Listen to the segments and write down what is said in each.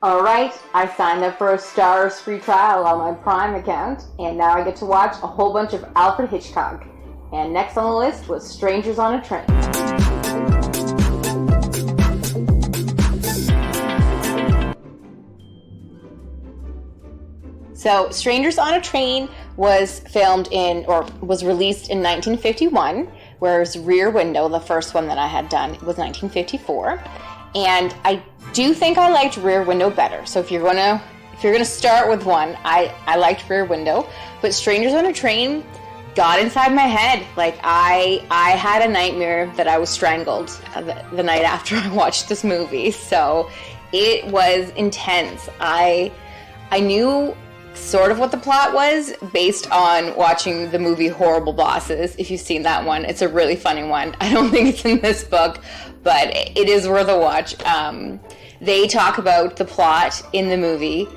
Alright, I signed up for a Stars free trial on my Prime account, and now I get to watch a whole bunch of Alfred Hitchcock. And next on the list was Strangers on a Train. So, Strangers on a Train was filmed in, or was released in 1951, whereas Rear Window, the first one that I had done, was 1954. And I do think I liked Rear Window better. So if you're gonna start with one, I liked Rear Window, but Strangers on a Train got inside my head. Like I had a nightmare that I was strangled the night after I watched this movie. So it was intense. I knew sort of what the plot was based on watching the movie Horrible Bosses. If you've seen that one, it's a really funny one. I don't think it's in this book, but it is worth a watch. They talk about the plot in the movie,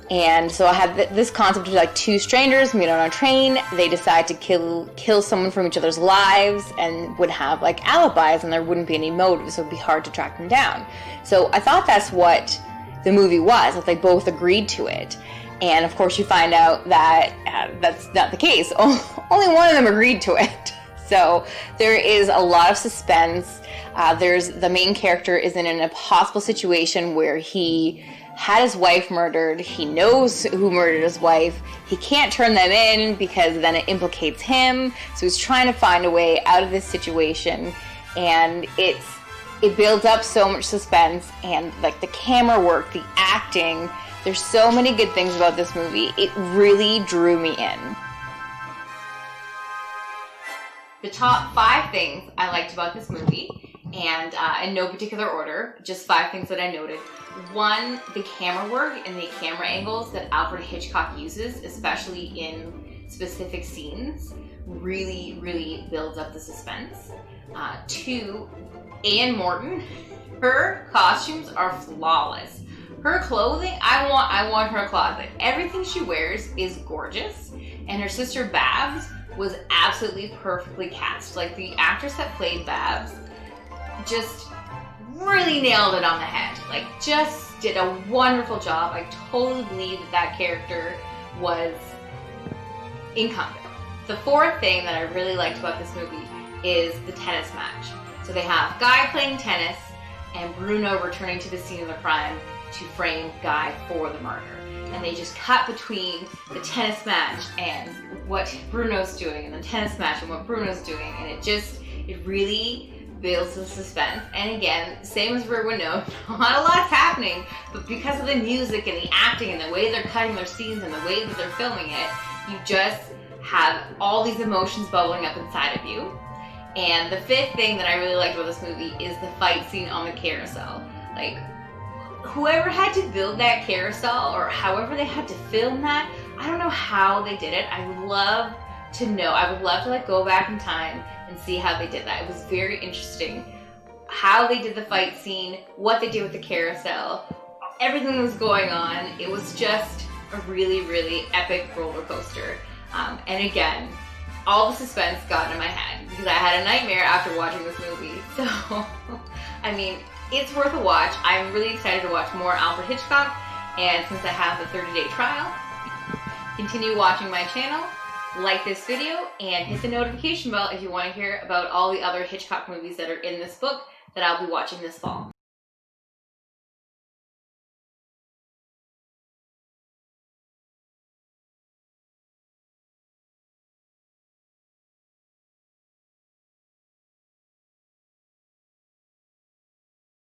and so I had this concept of like two strangers meet on a train. They decide to kill someone from each other's lives and would have like alibis, and there wouldn't be any motives, so it'd be hard to track them down. So I thought that's what the movie was, that they both agreed to it. And of course you find out that that's not the case. Only one of them agreed to it. So there is a lot of suspense. The main character is in an impossible situation where he had his wife murdered. He knows who murdered his wife. He can't turn them in because then it implicates him. So he's trying to find a way out of this situation. And it builds up so much suspense, and like the camera work, the acting. There's so many good things about this movie. It really drew me in. The top 5 things I liked about this movie, and in no particular order, just 5 things that I noted. 1, the camera work and the camera angles that Alfred Hitchcock uses, especially in specific scenes, really, really builds up the suspense. 2, Anne Morton, her costumes are flawless. Her clothing, I want her closet. Everything she wears is gorgeous, and her sister Babs was absolutely perfectly cast. Like the actress that played Babs just really nailed it on the head. Like just did a wonderful job. I totally believe that character was incumbent. The 4th thing that I really liked about this movie is the tennis match. So they have Guy playing tennis and Bruno returning to the scene of the crime to frame Guy for the murder. And they just cut between the tennis match and what Bruno's doing, and the tennis match and what Bruno's doing, and it really builds the suspense. And again, same as Rear Window, not a lot's happening, but because of the music and the acting and the way they're cutting their scenes and the way that they're filming it, you just have all these emotions bubbling up inside of you. And the 5th thing that I really liked about this movie is the fight scene on the carousel. Like, whoever had to build that carousel, or however they had to film that, I don't know how they did it. I would love to know. I would love to like go back in time and see how they did that. It was very interesting how they did the fight scene, what they did with the carousel, everything that was going on. It was just a really, really epic roller coaster. And again, all the suspense got in my head because I had a nightmare after watching this movie. So, I mean, it's worth a watch. I'm really excited to watch more Alfred Hitchcock, and since I have the 30-day trial, continue watching my channel, like this video, and hit the notification bell if you want to hear about all the other Hitchcock movies that are in this book that I'll be watching this fall.